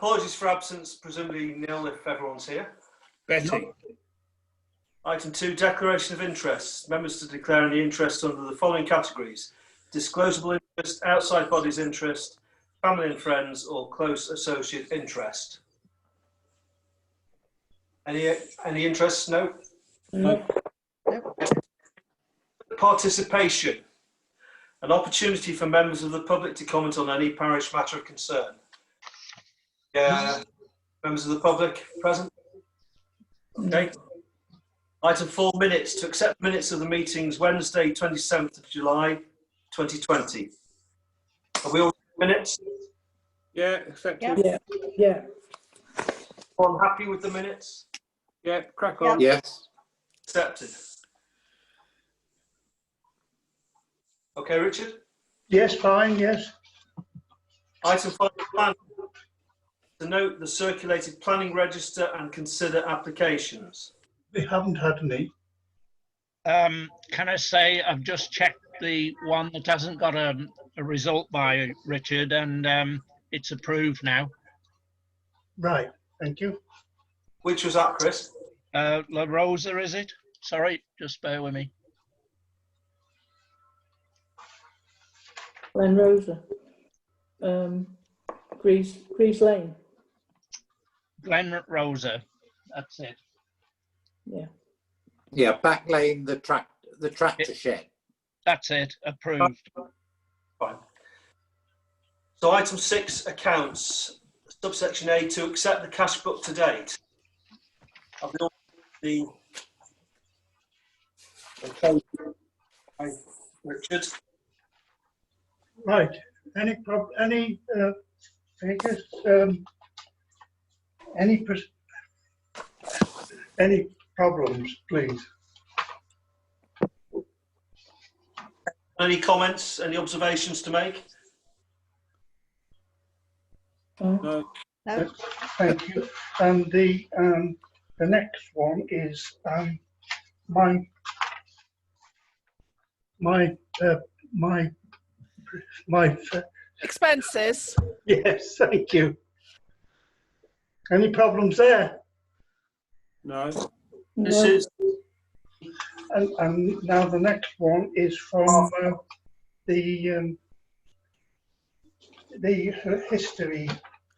Apologies for absence, presumably nil if everyone's here. Betty. Item 2, declaration of interest. Members to declare any interest under the following categories: disclosable interest, outside bodies interest, family and friends, or close associate interest. Any interests? No? No. Participation. An opportunity for members of the public to comment on any parish matter of concern. Members of the public present? Okay. Item 4, minutes. To accept minutes of the meetings Wednesday, 27th of July, 2020. Are we all minutes? Yeah, accepted. Yeah. Yeah. Everyone happy with the minutes? Yeah, crack on. Yes. Accepted. Okay, Richard? Yes, fine, yes. Item 5, plan. To note the circulated planning register and consider applications. We haven't had any. Can I say I've just checked the one that hasn't got a result by Richard, and it's approved now. Right, thank you. Which was that, Chris? La Rosa, is it? Sorry, just bear with me. Glen Rosa. Grease Lane. Glen Rosa, that's it. Yeah. Yeah, back lane, the tractor shed. That's it, approved. Fine. So item 6, accounts. Subsection A, to accept the cash book to date. I've got the Richard. Right, any figures, any problems, please? Any comments, any observations to make? No. No. Thank you. And the next one is my Expenses. yes, thank you. Any problems there? No. This No. is And now the next one is from the history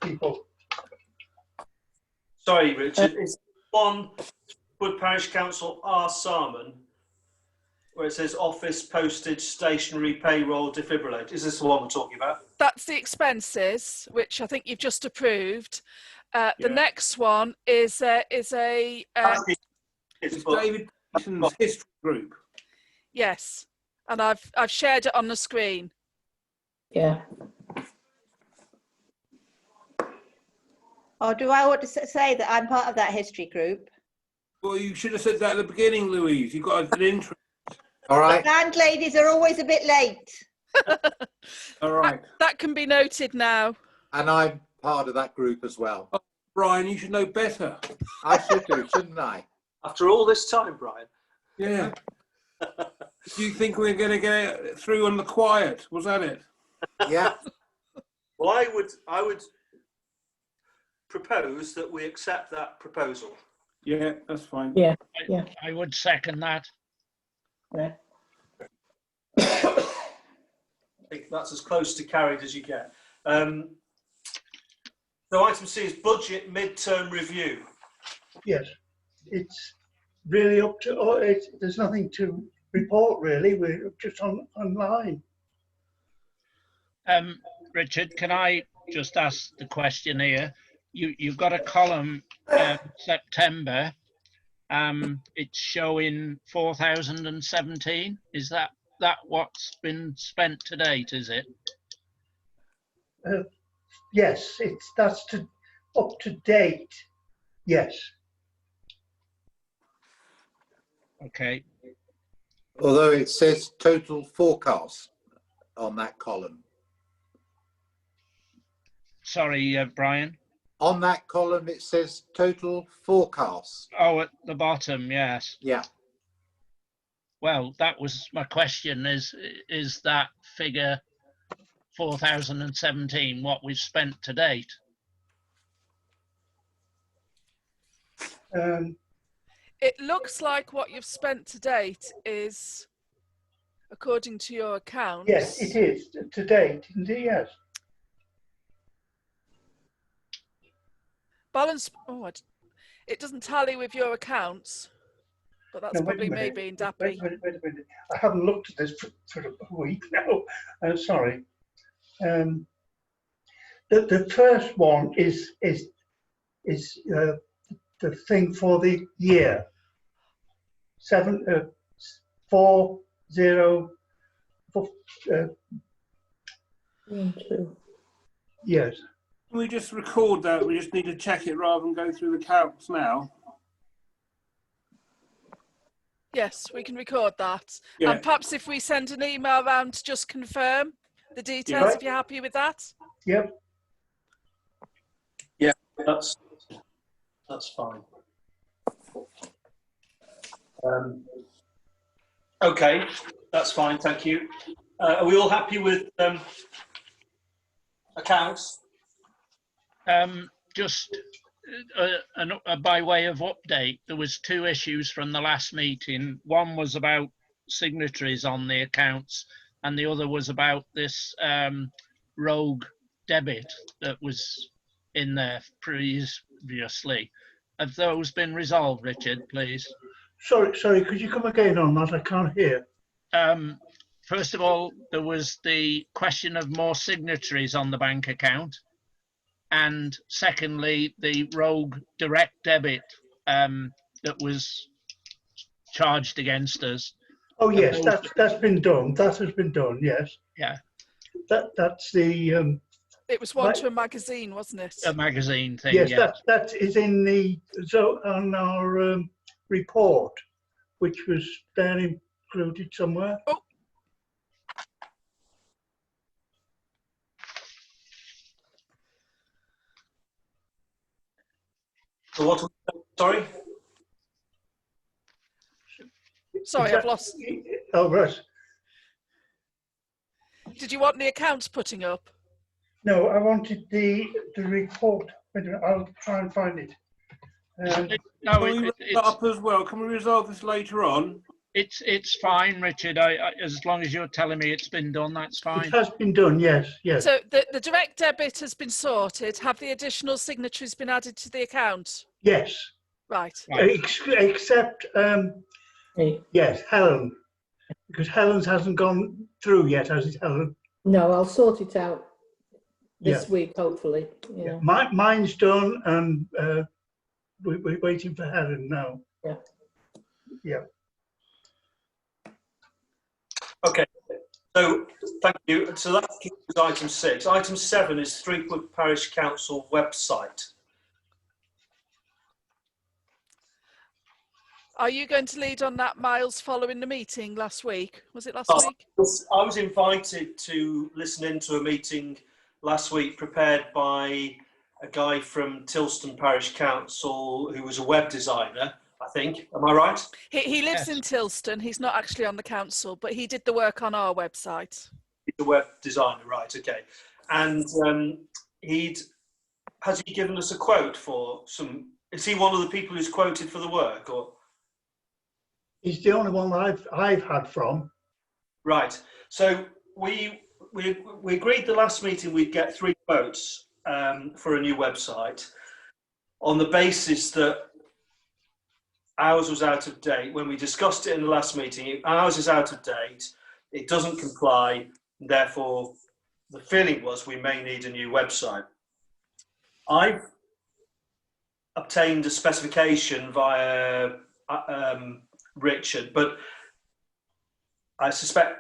people. sorry, Richard. It's one Wood Parish Council R. Sarman, where it says office, postage, stationery, payroll, defibrillator. Is this the one we're talking about? That's the expenses, which I think you've just approved. The Yeah. next one is a It's David Pearson's history group. yes, and I've shared it on the screen. Yeah. Or do I want to say that I'm part of that history group? Well, you should have said that at the beginning, Louise. You've got an interest. All right. Landladies are always a bit late. All right. That can be noted now. And I'm part of that group as well. Brian, you should know better. I should do, shouldn't I? after all this time, Brian. Yeah. Do you think we're going to get it through on the quiet? Was that it? Yeah. Well, I would propose that we accept that proposal. Yeah, that's fine. Yeah. Yeah. I would second that. Yeah. I think that's as close to carried as you get. So item C is budget mid-term review. Yes, it's really up to, there's nothing to report really, we're just online. Richard, can I just ask the question here? You've got a column, September. It's showing 4,017. Is that what's been spent to date? Is it? Yes, that's up to date. Yes. Okay. Although it says total forecast on that column. Sorry, Brian. On that column, it says total forecast. Oh, at the bottom, yes. Yeah. Well, that was my question. Is that figure 4,017 what we've spent to date? It looks like what you've spent to date is, according to your accounts. Yes, it is to date, indeed. Yes. Balance. Oh, it doesn't tally with your accounts, but that's No, wait a probably minute. maybe in Wait Dappy. a minute. I haven't looked at this for a week now. Sorry. The first one is the thing for the year 740. 1, 2. Yes. Can we just record that? We just need to check it rather than go through the counts now. Yes, we can record that. Yeah. And perhaps if we send an email around to just confirm the details, Right. if you're happy with that. Yep. Yeah, that's fine. Okay, that's fine. Thank you. Are we all happy with accounts? Just by way of update, there was 2 issues from the last meeting. One was about signatories on the accounts, and the other was about this rogue debit that was in there previously. Have those been resolved, Richard, please? Sorry, could you come again on that? I can't hear. First of all, there was the question of more signatories on the bank account. And secondly, the rogue direct debit that was charged against us. Oh yes, that's been done. That has been done. Yes. Yeah. That's the. It was one Right. to a magazine, wasn't it? A magazine thing. Yes, Yeah. that is in the on our report, which was there included somewhere. Oh. So what? Sorry. Sorry, I've lost. Oh right. Did you want the accounts putting up? No, I wanted the report. Wait a minute, I'll try and find it. No, Can we wrap that up as well? Can we resolve this later on? it's fine, Richard. As long as you're telling me it's been done, that's fine. It has been done. Yes. Yes. So the direct debit has been sorted. Have the additional signatories been added to the account? Yes. Right. Right. Except Hey. yes, Helen, because Helen's hasn't gone through yet, has it, Helen? No, I'll sort it out this Yeah. week, hopefully. Yeah. Mine's done, and we're waiting for Helen now. Yeah. Yeah. Okay. So thank you. So that concludes item 6. Item 7 is Threapwood Parish Council website. Are you going to lead on that, Miles, following the meeting last week? Was it last Oh, week? I was invited to listen into a meeting last week prepared by a guy from Tilston Parish Council who was a web designer, I think. Am I right? He lives Yes. in Tilston. He's not actually on the council, but he did the work on our website. He's a web designer, right, okay. And has he given us a quote for some, is he one of the people who's quoted for the work, or? He's the only one that I've had from. Right. So we agreed the last meeting we'd get 3 quotes for a new website on the basis that ours was out of date. When we discussed it in the last meeting, ours is out of date, it doesn't comply, therefore the feeling was we may need a new website. I've obtained a specification via Richard, but I suspect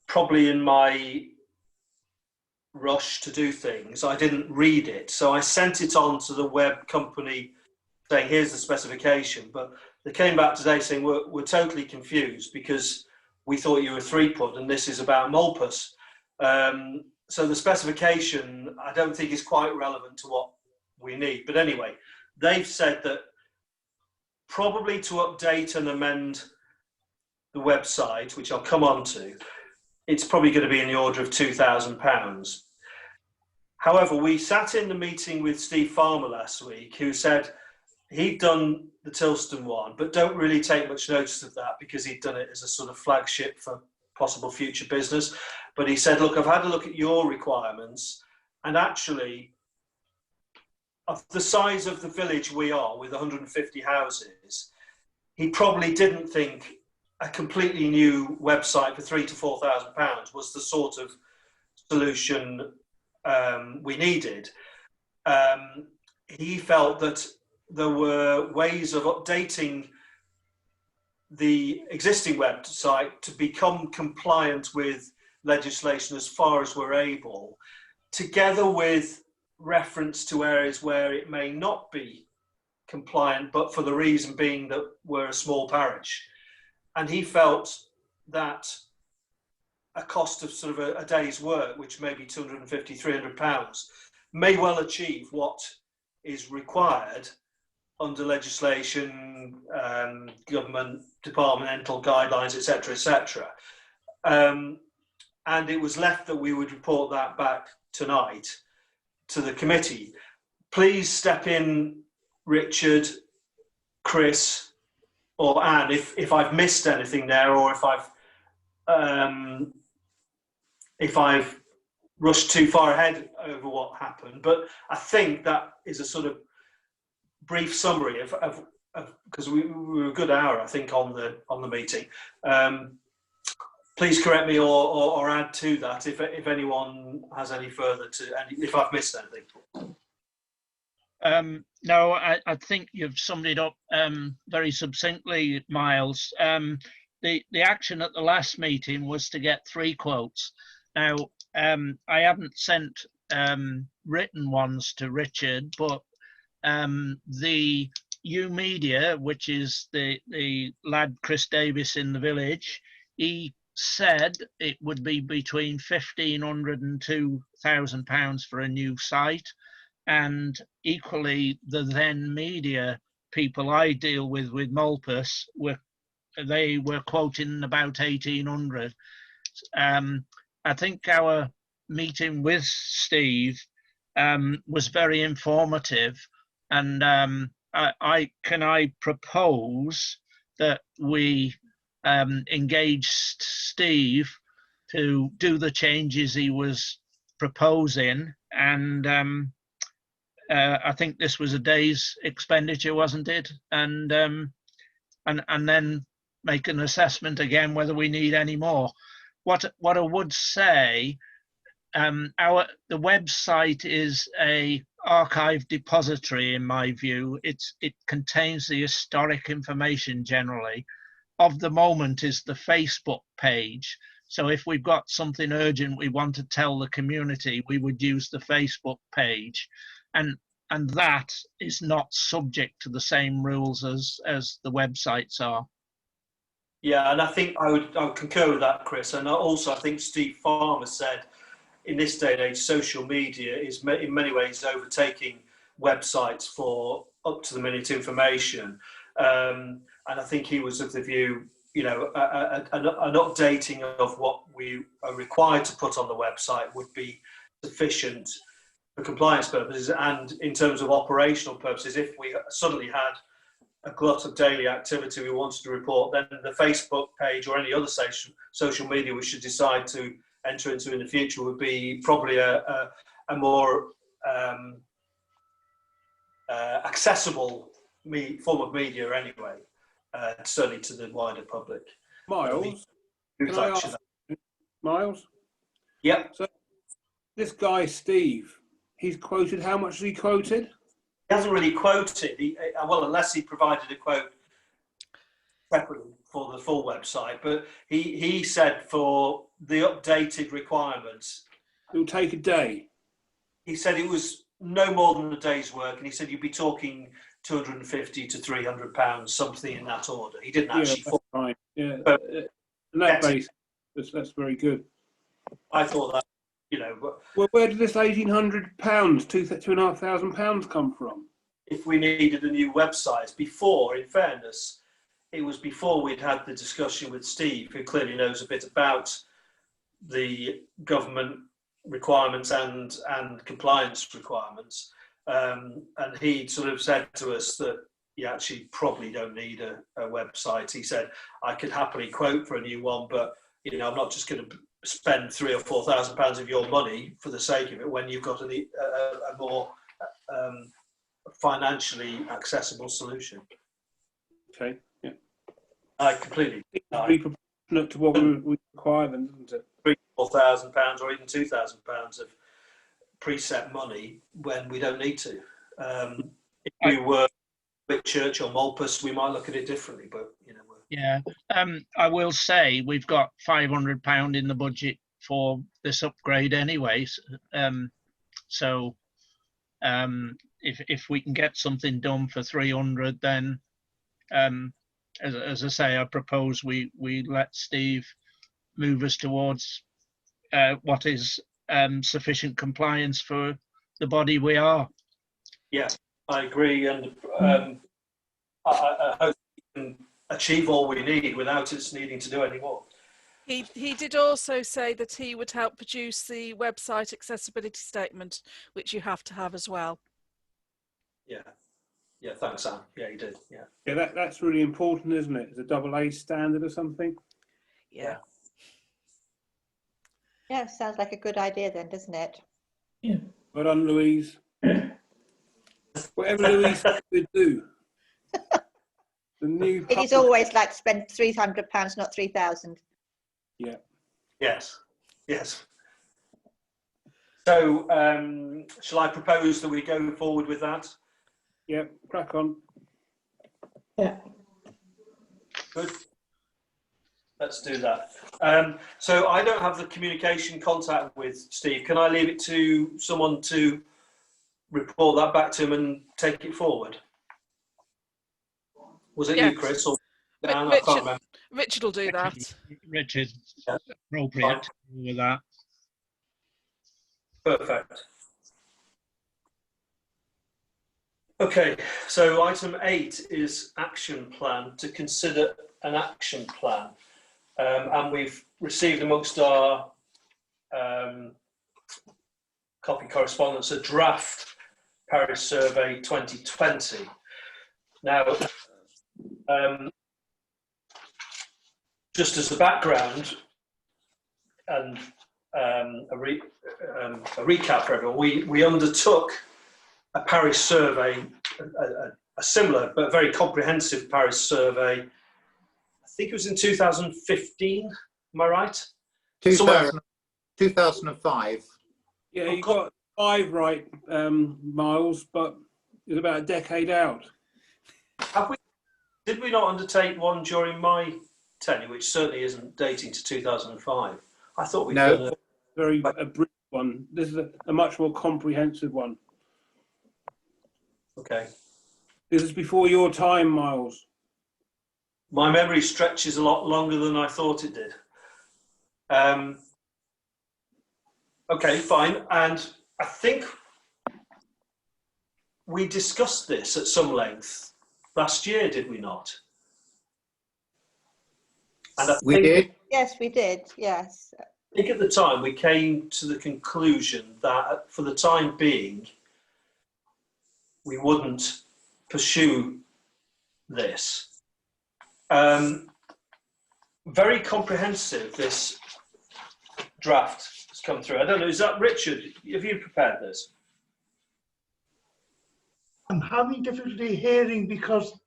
probably in my rush to do things, I didn't read it. So I sent it on to the web company saying, here's the specification. But they came back today saying, we're totally confused because we thought you were Threapwood and this is about Mulpus. So the specification, I don't think is quite relevant to what we need. But anyway, they've said that probably to update and amend the website, which I'll come on to, it's probably going to be in the order of £2,000. However, we sat in the meeting with Steve Farmer last week, who said he'd done the Tilston one, but don't really take much notice of that because he'd done it as a sort of flagship for possible future business. But he said, look, I've had a look at your requirements, and actually, of the size of the village we are with 150 houses, he probably didn't think a completely new website for £3,000 to £4,000 was the sort of solution we needed. He felt that there were ways of updating the existing website to become compliant with legislation as far as we're able, together with reference to areas where it may not be compliant, but for the reason being that we're a small parish. And he felt that a cost of sort of a day's work, which may be £250, £300, may well achieve what is required under legislation, government departmental guidelines, etc., etc. And it was left that we would report that back tonight to the committee. Please step in, Richard, Chris, or Anne, if I've missed anything there, or if I've rushed too far ahead over what happened. But I think that is a sort of brief summary of because we were a good hour, I think, on the meeting. Please correct me or add to that if anyone has any further if I've missed anything. No, I think you've summed it up very succinctly, Miles. The action at the last meeting was to get 3 quotes. Now, I haven't sent written ones to Richard, but the U Media, which is the lad Chris Davis in the village, he said it would be between £1,500 and £2,000 for a new site. And equally, the then media people I deal with Mulpus, they were quoting about 1,800. I think our meeting with Steve was very informative, and I propose that we engage Steve to do the changes he was proposing, and I think this was a day's expenditure, wasn't it? And then make an assessment again whether we need any more. What I would say, the website is a archive depository in my view. It contains the historic information generally. Of the moment is the Facebook page. So if we've got something urgent we want to tell the community, we would use the Facebook page. And that is not subject to the same rules as the websites are. Yeah, and I think I would concur with that, Chris. And also, I think Steve Farmer said, in this day and age, social media is in many ways overtaking websites for up-to-the-minute information. And I think he was of the view, you know, an updating of what we are required to put on the website would be sufficient for compliance purposes. And in terms of operational purposes, if we suddenly had a glut of daily activity we wanted to report, then the Facebook page or any other social media we should decide to enter into in the future would be probably a more accessible form of media anyway, certainly to the wider public. Miles, can I ask, Miles? Yep. So this guy, Steve, he's quoted, how much has he quoted? He hasn't really quoted, well, unless he provided a quote separately for the full website, but he said for the updated requirements, It will take a day. he said it was no more than a day's work, and he said you'd be talking £250 to £300, something in that order. He didn't actually. Yeah, that's fine. Yeah, But and that base, that's very good. I thought that, you know, Well, where did this £1,800, £2,500 come from? if we needed a new website, before, in fairness, it was before we'd had the discussion with Steve, who clearly knows a bit about the government requirements and compliance requirements. And he sort of said to us that you actually probably don't need a website. He said, I could happily quote for a new one, but you know, I'm not just going to spend £3,000 or £4,000 of your money for the sake of it when you've got a more financially accessible solution. Okay. Yeah. I completely. Very proportionate to what we require, then, isn't it? £3,000 or even £2,000 of preset money when we don't need to. If we were Whitchurch or Malpas, we might look at it differently, but you know. Yeah, I will say we've got £500 in the budget for this upgrade anyway. So if we can get something done for 300, then as I say, I propose we let Steve move us towards what is sufficient compliance for the body we are. Yeah, I agree, and I hope we can achieve all we need without us needing to do any more. He did also say that he would help produce the website accessibility statement, which you have to have as well. Yeah, thanks, Sam. Yeah, he did. Yeah, that's really important, isn't it? It's a AA standard or something. Yeah. Yeah, sounds like a good idea then, doesn't it? Yeah. Well done, Louise. Whatever Louise would do. The new. It is always like to spend £300, not 3,000. Yeah. Yes. So, shall I propose that we go forward with that? Yeah, crack on. Yeah. Good. Let's do that. So I don't have the communication contact with Steve. Can I leave it to someone to report that back to him and take it forward? Was it Yes. you, Chris? Or Dan? I can't remember. Richard will do that. Richard, appropriate with that. Perfect. Okay, so item 8 is action plan, to consider an action plan. And we've received amongst our copy correspondence a draft Parish Survey 2020. Now, just as a background and a recap for everyone, we undertook a parish survey, a similar but very comprehensive parish survey. I think it was in 2015. Am I right? 2005. Yeah, you got 5 right, Miles, but it's about a decade out. Did we not undertake one during my tenure, which certainly isn't dating to 2005? I thought we'd done a brief one. This is a much more comprehensive one. Okay. This is before your time, Miles. My memory stretches a lot longer than I thought it did. Okay, fine. And I think we discussed this at some length last year, did we not? And We did. Yes, we did. Yes. I think at the time we came to the conclusion that for the time being, we wouldn't pursue this. Very comprehensive, this draft has come through. I don't know, is that Richard? Have you prepared this? I'm having difficulty hearing because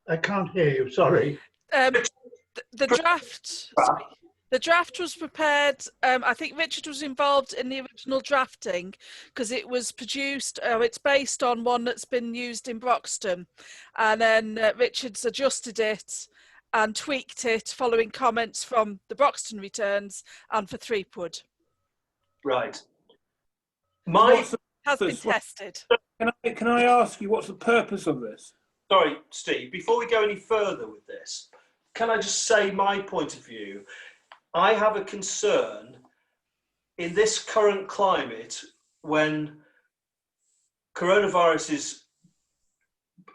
I can't hear you, sorry. The draft was prepared. I think Richard was involved in the original drafting because it was produced. It's based on one that's been used in Broxton, and then Richard's adjusted it and tweaked it following comments from the Broxton returns and for Threapwood. Right. Has been tested. Can I ask you what's the purpose of this? Sorry, Steve, before we go any further with this, can I just say my point of view? I have a concern in this current climate when coronavirus is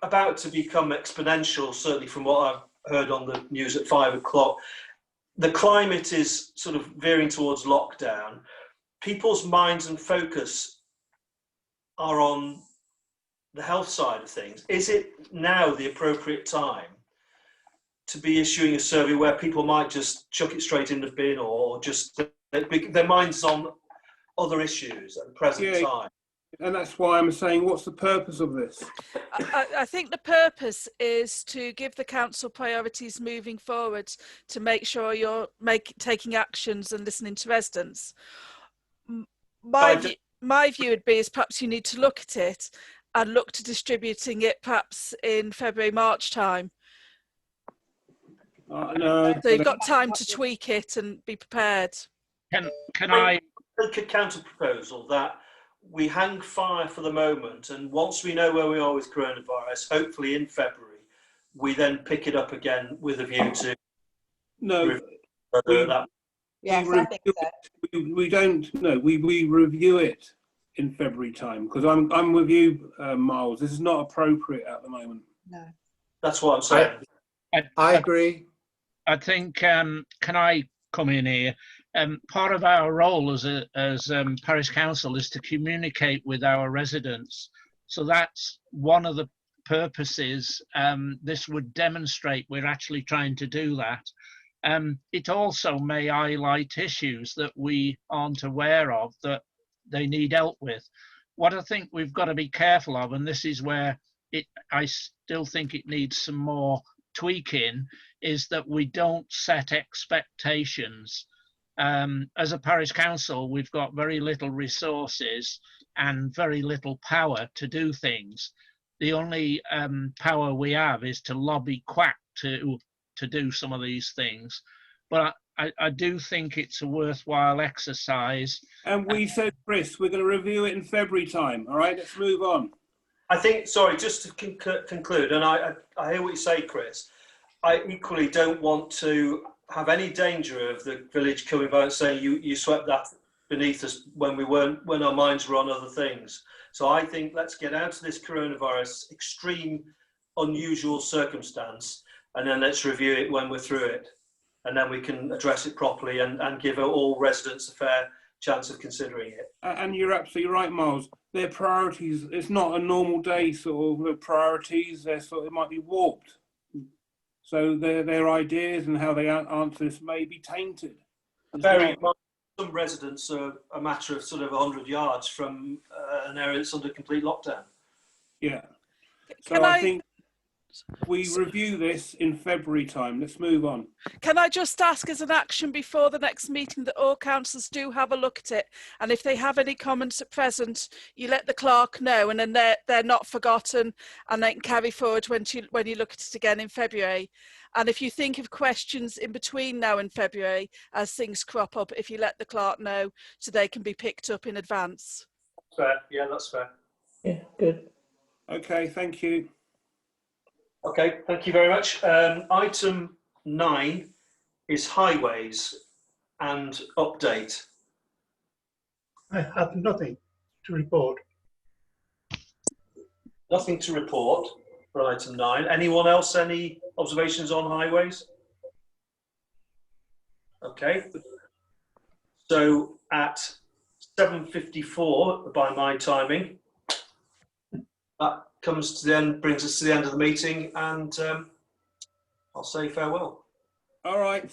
about to become exponential, certainly from what I've heard on the news at 5 o'clock. The climate is sort of veering towards lockdown. People's minds and focus are on the health side of things, is it now the appropriate time to be issuing a survey where people might just chuck it straight in the bin, or just their mind's on other issues at the present time? And that's why I'm saying, what's the purpose of this? I think the purpose is to give the council priorities moving forward, to make sure you're taking actions and listening to residents. My view would be is perhaps you need to look at it and look to distributing it perhaps in February, March time. No. So you've got time to tweak it and be prepared. Can I make a counter proposal that we hang fire for the moment, and once we know where we are with coronavirus, hopefully in February, we then pick it up again with a view to that. Yes, I think so. We don't know. We review it in February time, because I'm with you, Miles. This is not appropriate at the moment. No. That's what I'm saying. I agree. I think, can I come in here? Part of our role as parish council is to communicate with our residents. So that's one of the purposes. This would demonstrate we're actually trying to do that. It also may highlight issues that we aren't aware of that they need help with. What I think we've got to be careful of, and this is where I still think it needs some more tweaking, is that we don't set expectations. As a parish council, we've got very little resources and very little power to do things. The only power we have is to lobby quack to do some of these things. But I do think it's a worthwhile exercise. And we said, Chris, we're going to review it in February time. All right, let's move on. I think, sorry, just to conclude, and I hear what you say, Chris. I equally don't want to have any danger of the village coming back and saying you swept that beneath us when our minds were on other things. So I think let's get out of this coronavirus extreme, unusual circumstance, and then let's review it when we're through it, and then we can address it properly and give all residents a fair chance of considering it. And you're absolutely right, Miles. Their priorities, it's not a normal day sort of priorities. They're it might be warped. So their ideas and how they answer this may be tainted. Some residents are a matter of sort of 100 yards from an area that's under complete lockdown. Yeah. So I think we review this in February time. Let's move on. Can I just ask as an action before the next meeting that all councillors do have a look at it, and if they have any comments at present, you let the clerk know, and then they're not forgotten, and they can carry forward when you look at it again in February. And if you think of questions in between now and February as things crop up, if you let the clerk know so they can be picked up in advance. Fair. Yeah, that's fair. Yeah, good. Okay, thank you. Okay, thank you very much. Item 9 is highways and update. I have nothing to report. Nothing to report for item 9. Anyone else, any observations on highways? Okay. So at 7:54 by my timing, that comes to the end, brings us to the end of the meeting, and I'll say farewell. All right.